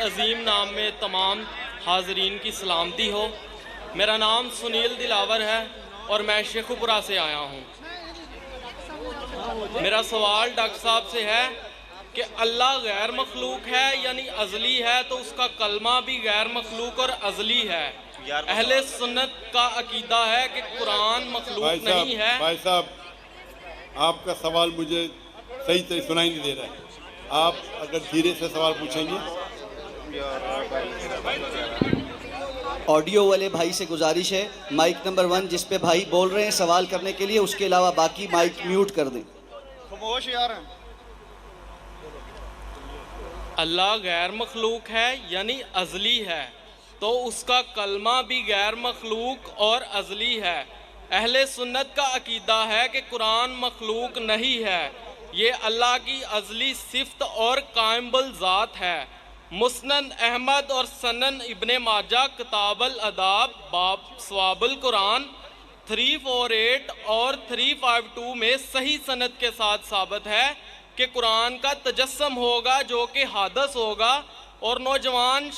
عظیم نام میں تمام حاضرین کی سلامتی ہو۔ میرا نام سنیل دلاور ہے اور میں شیخو پورہ سے آیا ہوں۔ میرا سوال ڈاکٹر صاحب سے ہے کہ اللہ غیر مخلوق ہے یعنی ازلی ہے، تو اس کا کلمہ بھی غیر مخلوق اور ازلی ہے۔ اہل سنت کا عقیدہ ہے کہ قرآن مخلوق نہیں ہے۔ بھائی صاحب، آپ کا سوال مجھے صحیح سنائی نہیں دے رہا ہے، آپ اگر دھیرے سے سوال پوچھیں گے۔ آڈیو والے بھائی سے گزارش ہے، مائک نمبر 1 جس پہ بھائی بول رہے ہیں سوال کرنے کے لیے، اس کے علاوہ باقی مائک میوٹ کر دیں۔ خاموش یار۔ اللہ غیر مخلوق ہے یعنی ازلی ہے، تو اس کا کلمہ بھی غیر مخلوق اور ازلی ہے۔ اہل سنت کا عقیدہ ہے کہ قرآن مخلوق نہیں ہے، یہ اللہ کی ازلی صفت اور قائم بالذات ہے۔ مسند احمد اور سنن ابن ماجہ کتاب الاداب باب ثواب القرآن 348 اور 352 میں صحیح سند کے ساتھ ثابت ہے کہ قرآن کا تجسم ہوگا جو کہ حادث ہوگا اور نوجوان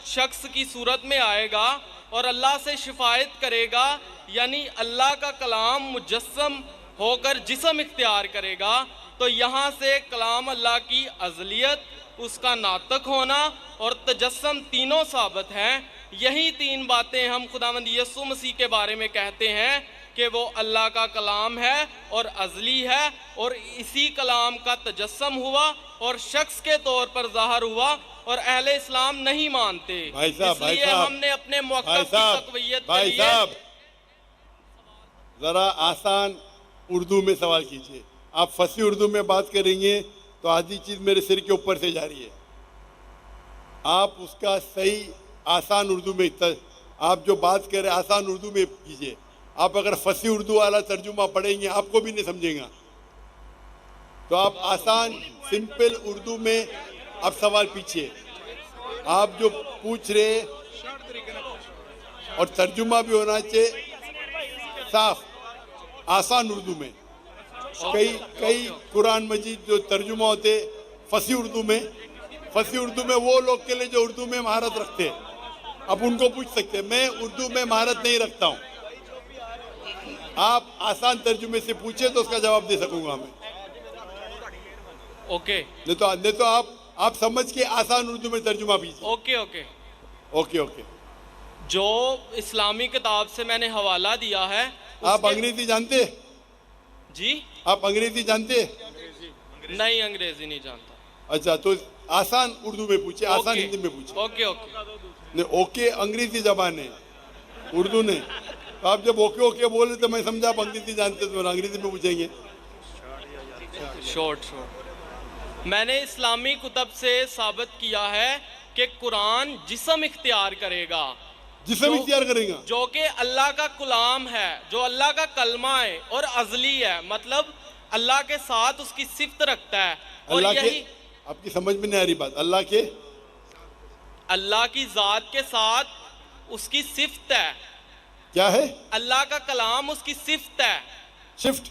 شخص کی صورت میں آئے گا اور اللہ سے شفاعت کرے گا، یعنی اللہ کا کلام مجسم ہو کر جسم اختیار کرے گا۔ تو یہاں سے کلام اللہ کی ازلیت، اس کا ناطق ہونا اور تجسم تینوں ثابت ہیں۔ یہی تین باتیں ہم خداوند یسوع مسیح کے بارے میں کہتے ہیں کہ وہ اللہ کا کلام ہے اور ازلی ہے، اور اسی کلام کا تجسم ہوا اور شخص کے طور پر ظاہر ہوا، اور اہل اسلام نہیں مانتے۔ اس لیے ہم نے اپنے موقف کی تقویت کے لیے ذرا آسان اردو میں سوال کیجئے۔ آپ فصیح اردو میں بات کریں گے تو آدھی چیز میرے سر کے اوپر سے جا رہی ہے۔ آپ اس کا صحیح آسان اردو میں آپ جو بات کر رہے ہیں آسان اردو میں کیجئے۔ آپ اگر فصیح اردو والا ترجمہ پڑھیں گے آپ کو بھی نہیں سمجھیں گا، تو آپ آسان سمپل اردو میں اب سوال پیچھے آپ جو پوچھ رہے، اور ترجمہ بھی ہونا چاہیے صاف آسان اردو میں۔ کئی قرآن مجید جو ترجمہ ہوتے فصیح اردو میں وہ لوگ کے لیے جو اردو میں مہارت رکھتے ہیں، اب ان کو پوچھ سکتے ہیں۔ میں اردو میں مہارت نہیں رکھتا ہوں، آپ آسان ترجمے سے پوچھیں تو اس کا جواب دے سکوں گا میں۔ اوکے، نہیں تو آپ سمجھ کے آسان اردو میں ترجمہ کیجیے۔ اوکے۔ جو اسلامی کتاب سے میں نے حوالہ دیا ہے، آپ انگریزی جانتے؟ جی آپ انگریزی جانتے؟ نہیں، انگریزی نہیں جانتا۔ اچھا، تو آسان اردو میں پوچھے، آسان ہندی میں پوچھے۔ اوکے انگریزی زبان ہے، اردو نہیں۔ تو آپ جب اوکے بولے تو میں سمجھا آپ انگریزی جانتے تو انگریزی میں پوچھیں گے۔ شورٹ میں نے اسلامی کتب سے ثابت کیا ہے کہ قرآن جسم اختیار کرے گا، جو کہ اللہ کا کلام ہے، جو اللہ کا کلمہ ہے اور ازلی ہے، مطلب اللہ کے ساتھ اس کی صفت رکھتا ہے۔ اور یہی آپ کی سمجھ میں نہیں آ رہی بات، اللہ کی ذات کے ساتھ اس کی صفت ہے۔ کیا ہے؟ اللہ کا کلام اس کی صفت ہے۔ شفٹ؟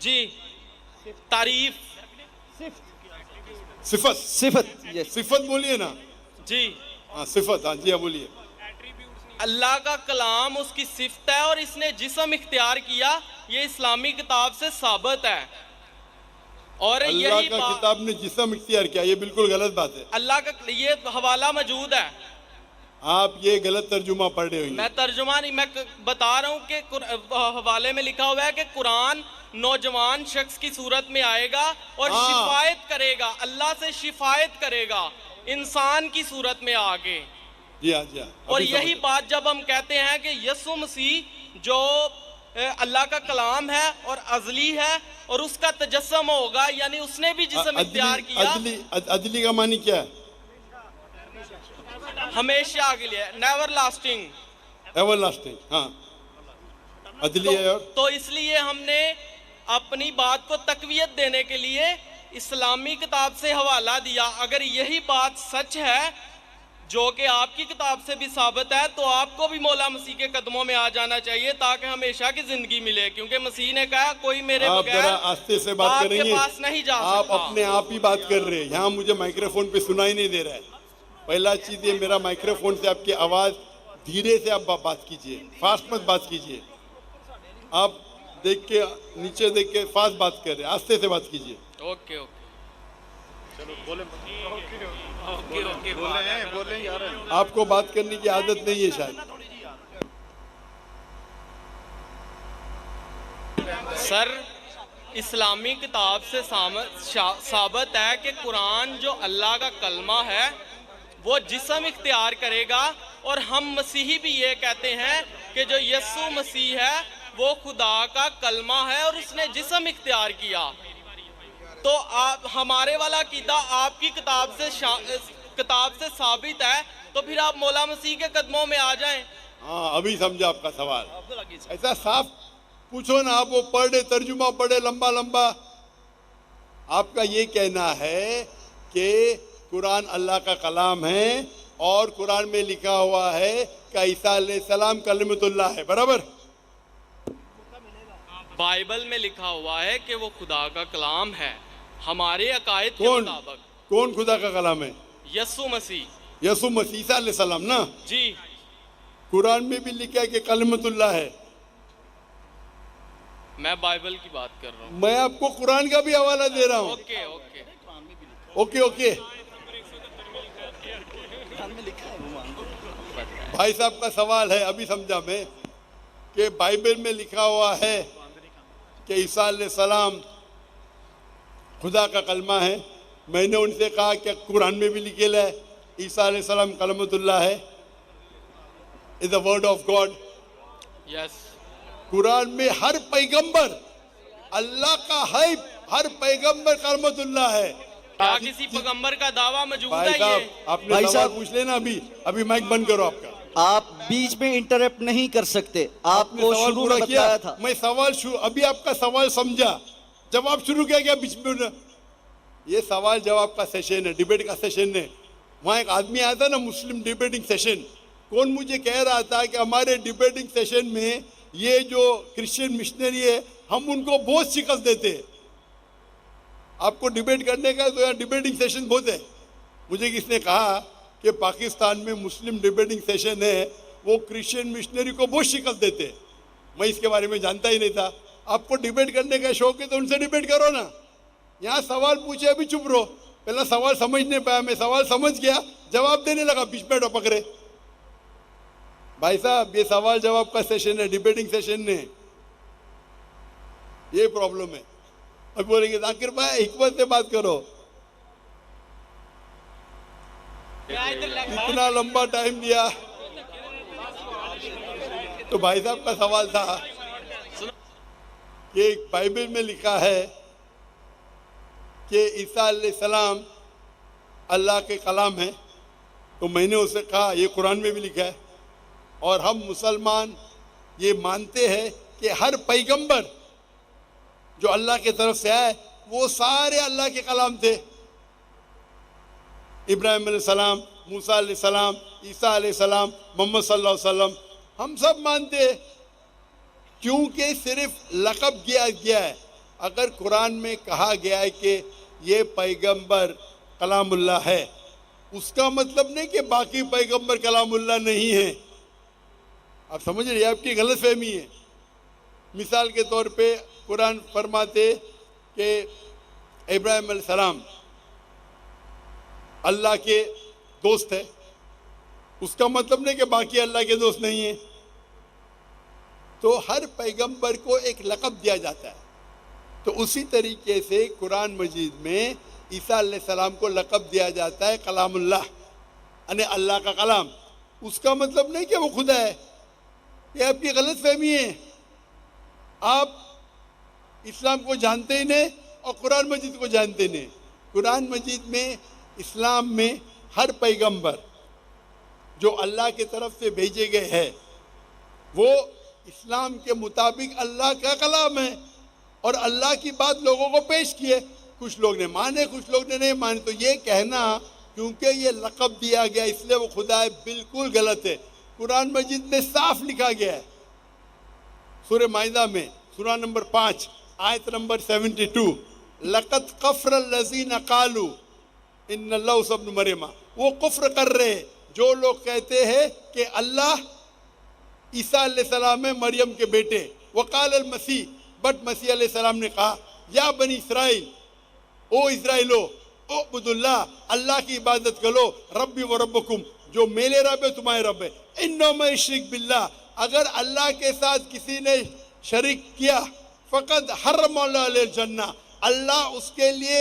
جی تعریف، صفت بولیے نا۔ جی صفت، ہاں جی بولیے۔ اللہ کا کلام اس کی صفت ہے اور اس نے جسم اختیار کیا، یہ اسلامی کتاب سے ثابت ہے۔ اور اللہ کا کتاب نے جسم اختیار کیا، یہ بالکل غلط بات ہے۔ اللہ کا یہ حوالہ موجود ہے۔ آپ یہ غلط ترجمہ پڑھ رہے ہوئے۔ میں ترجمہ نہیں، میں بتا رہا ہوں کہ حوالے میں لکھا ہوا ہے کہ قرآن نوجوان شخص کی صورت میں آئے گا اور شفاعت کرے گا، اللہ سے شفاعت کرے گا انسان کی صورت میں آگے۔ جی ہاں۔ اور یہی بات جب ہم کہتے ہیں کہ یسوع مسیح جو اللہ کا کلام ہے اور ازلی ہے اور اس کا تجسم ہوگا، یعنی اس نے بھی جسم اختیار کیا۔ ازلی کا معنی کیا ہے؟ ہمیشہ کے لیے، نیور لاسٹنگ۔ ہاں، ازلی ہے۔ تو اس لیے ہم نے اپنی بات کو تقویت دینے کے لیے اسلامی کتاب سے حوالہ دیا۔ اگر یہی بات سچ ہے جو کہ آپ کی کتاب سے بھی ثابت ہے، تو آپ کو بھی مولا مسیح کے قدموں میں آ جانا چاہیے تاکہ ہمیشہ کی زندگی ملے، کیونکہ مسیح نے کہا کوئی میرے آپ بغیر ذرا آہستہ سے بات آپ کریں کے گے؟ پاس نہیں جا آپ سکتا۔ اپنے آپ ہی بات کر رہے ہیں، یہاں مجھے مائکروفون پہ سنائی نہیں دے رہا ہے۔ پہلا چیز یہ، میرا مائکروفون سے آپ کی آواز دھیرے سے آپ بات کیجئے، فاسٹ مت بات کیجئے۔ آپ دیکھ کے نیچے دیکھ کے فاسٹ بات کر رہے ہیں، آہستہ سے بات کیجئے۔ اوکے اوکے آپ کو بات کرنے کی عادت نہیں ہے شاید۔ سر، اسلامی کتاب سے ثابت ہے کہ قرآن جو اللہ کا کلمہ ہے وہ جسم اختیار کرے گا، اور ہم مسیحی بھی یہ کہتے ہیں کہ جو یسوع مسیح ہے وہ خدا کا کلمہ ہے اور اس نے جسم اختیار کیا۔ تو ہمارے والا عقیدہ آپ کی کتاب سے ثابت ہے، تو پھر آپ مولا مسیح کے قدموں میں آ جائیں۔ ہاں، ابھی سمجھا آپ کا سوال۔ ایسا صاف پوچھو نا، آپ وہ پڑھے ترجمہ پڑھے لمبا لمبا۔ آپ کا یہ کہنا ہے کہ قرآن اللہ کا کلام ہے اور قرآن میں لکھا ہوا ہے کہ عیسیٰ علیہ السلام کلمۃ اللہ ہے، برابر؟ بائبل میں لکھا ہوا ہے کہ وہ خدا کا کلام ہے، ہمارے عقائد کے کون مطابق کون خدا کا کلام ہے؟ یسوع مسیح۔ یسوع مسیح، عیسیٰ علیہ السلام نا۔ جی، قرآن میں بھی لکھا ہے کہ کلمۃ اللہ ہے۔ میں بائبل کی بات کر رہا ہوں۔ میں آپ کو قرآن کا بھی حوالہ دے رہا ہوں۔ اوکے اوکے اوکے اوکے، بھائی صاحب کا سوال ہے، ابھی سمجھا میں، کہ بائبل میں لکھا ہوا ہے کہ عیسیٰ علیہ السلام خدا کا کلمہ ہے۔ میں نے ان سے کہا کہ قرآن میں بھی لکھا ہے عیسیٰ علیہ السلام کلمۃ اللہ ہے، is the word of God۔ یس، قرآن میں ہر پیغمبر اللہ کا ہے، ہر پیغمبر کلمۃ اللہ ہے۔ کیا کسی پیغمبر کا دعویٰ موجود بھائی ہے صاحب، یہ؟ آپ نے بھائی سوال صاحب، پوچھ لینا، ابھی مائک بند کرو آپ کا۔ آپ بیچ میں انٹرپٹ نہیں کر سکتے، آپ نے کو سوال شروع پورا میں کیا، بتایا تھا۔ میں سوال ابھی آپ کا سوال سمجھا، جواب شروع کیا گیا بیچ میں۔ یہ سوال جواب کا سیشن ہے، ڈیبیٹ کا سیشن ہے۔ وہاں ایک آدمی آیا تھا نا، مسلم ڈیبیٹنگ سیشن، کون مجھے کہہ رہا تھا کہ ہمارے ڈیبیٹنگ سیشن میں یہ جو کرسچن مشنری ہے ہم ان کو بہت شکست دیتے ہیں۔ آپ کو ڈیبیٹ کرنے کا تو یہاں ڈیبیٹنگ سیشن بہت ہے۔ مجھے کس نے کہا کہ پاکستان میں مسلم ڈیبیٹنگ سیشن ہے، وہ کرسچن مشنری کو بہت شکست دیتے ہیں۔ میں اس کے بارے میں جانتا ہی نہیں تھا۔ آپ کو ڈیبیٹ کرنے کا شوق ہے تو ان سے ڈیبیٹ کرو نا۔ یہاں سوال پوچھے ابھی چپ رہو، پہلا سوال سمجھ نہیں پایا، میں سوال سمجھ گیا، جواب دینے لگا، بیچ میں پکڑے۔ بھائی صاحب، یہ سوال جواب کا سیشن ہے، ڈیبیٹنگ سیشن نہیں۔ یہ پرابلم ہے۔ اب بولیں گے ذاکر بھائی حکمت سے بات کرو، اتنا لمبا ٹائم دیا۔ تو بھائی صاحب کا سوال تھا کہ بائبل میں لکھا ہے کہ عیسیٰ علیہ السلام اللہ کے کلام ہے، تو میں نے اسے کہا یہ قرآن میں بھی لکھا ہے، اور ہم مسلمان یہ مانتے ہیں کہ ہر پیغمبر جو اللہ کی طرف سے آئے وہ سارے اللہ کے کلام تھے۔ ابراہیم علیہ السلام، موسیٰ علیہ السلام، عیسیٰ علیہ السلام، محمد صلی اللہ علیہ وسلم، ہم سب مانتے ہیں، کیونکہ صرف لقب دیا گیا ہے۔ اگر قرآن میں کہا گیا ہے کہ یہ پیغمبر کلام اللہ ہے، اس کا مطلب نہیں کہ باقی پیغمبر کلام اللہ نہیں ہیں۔ آپ سمجھ رہے ہیں؟ آپ کی غلط فہمی ہے۔ مثال کے طور پہ قرآن فرماتے کہ ابراہیم علیہ السلام اللہ کے دوست ہے، اس کا مطلب نہیں کہ باقی اللہ کے دوست نہیں ہیں۔ تو ہر پیغمبر کو ایک لقب دیا جاتا ہے، تو اسی طریقے سے قرآن مجید میں عیسیٰ علیہ السلام کو لقب دیا جاتا ہے کلام اللہ، یعنی اللہ کا کلام۔ اس کا مطلب نہیں کہ وہ خدا ہے، یہ آپ کی غلط فہمی ہے۔ آپ اسلام کو جانتے ہی نہیں اور قرآن مجید کو جانتے نہیں۔ قرآن مجید میں، اسلام میں ہر پیغمبر جو اللہ کی طرف سے بھیجے گئے ہیں وہ اسلام کے مطابق اللہ کا کلام ہے، اور اللہ کی بات لوگوں کو پیش کی ہے۔ کچھ لوگ نے مانے، کچھ لوگ نے نہیں مانے۔ تو یہ کہنا کیونکہ یہ لقب دیا گیا اس لیے وہ خدا ہے، بالکل غلط ہے۔ قرآن مجید میں صاف لکھا گیا ہے، سورہ مائدہ میں سورہ نمبر 5 آیت نمبر 72، لقد کفر الذین قالوا ان اللہ عیسی ابن مریم، وہ کفر کر رہے ہیں جو لوگ کہتے ہیں کہ اللہ عیسیٰ علیہ السلام ہے مریم کے بیٹے۔ وقال المسیح، بٹ مسیح علیہ السلام نے کہا یا بنی اسرائیل، او اسرائیلو، اعبدوا اللہ، اللہ کی عبادت کرو، ربی و ربکم، جو میرے رب ہے تمہارے رب ہے۔ انہ من یشرک باللہ، اگر اللہ کے ساتھ کسی نے شریک کیا، فقد حرم اللہ علیہ الجنہ، اللہ اس کے لیے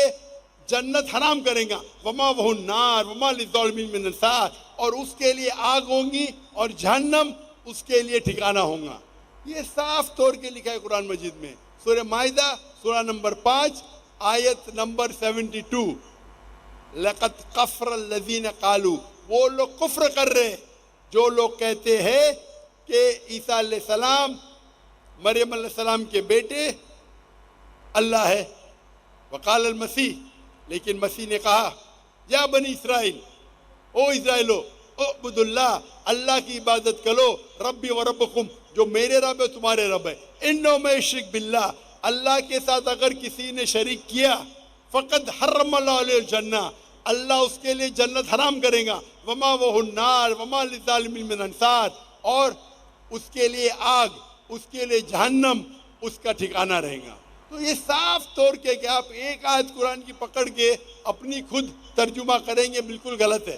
جنت حرام کریں گا، وما وہ النار وما للظالمین من انصار، اور اس کے لیے آگ ہوں گی اور جہنم اس کے لیے ٹھکانہ ہوں گا۔ یہ صاف طور کے لکھا ہے قرآن مجید میں، سورہ مائدہ سورہ نمبر 5 آیت نمبر 72، لقد کفر الذین قالوا، وہ لوگ کفر کر رہے ہیں جو لوگ کہتے ہیں کہ عیسیٰ علیہ السلام مریم علیہ السلام کے بیٹے اللہ ہے۔ وقال المسیح، لیکن مسیح نے کہا یا بنی اسرائیل، او اسرائیلو، اعبدوا اللہ، اللہ کی عبادت کرو، ربی و ربکم، جو میرے رب ہے تمہارے رب ہے۔ انہ من یشرک باللہ، اللہ کے ساتھ اگر کسی نے شریک کیا، فقد حرم اللہ علیہ الجنہ، اللہ اس کے لیے جنت حرام کرے گا، وما وہ النار وما للظالمین من انصار، اور اس کے لیے آگ، اس کے لیے جہنم اس کا ٹھکانہ رہے گا۔ تو یہ صاف طور کے کہ آپ ایک آیت قرآن کی پکڑ کے اپنی خود ترجمہ کریں گے، بالکل غلط ہے۔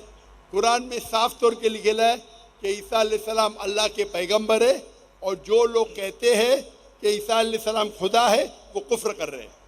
قرآن میں صاف طور کے لکھا ہے کہ عیسیٰ علیہ السلام اللہ کے پیغمبر ہے، اور جو لوگ کہتے ہیں کہ عیسیٰ علیہ السلام خدا ہے وہ کفر کر رہے ہیں۔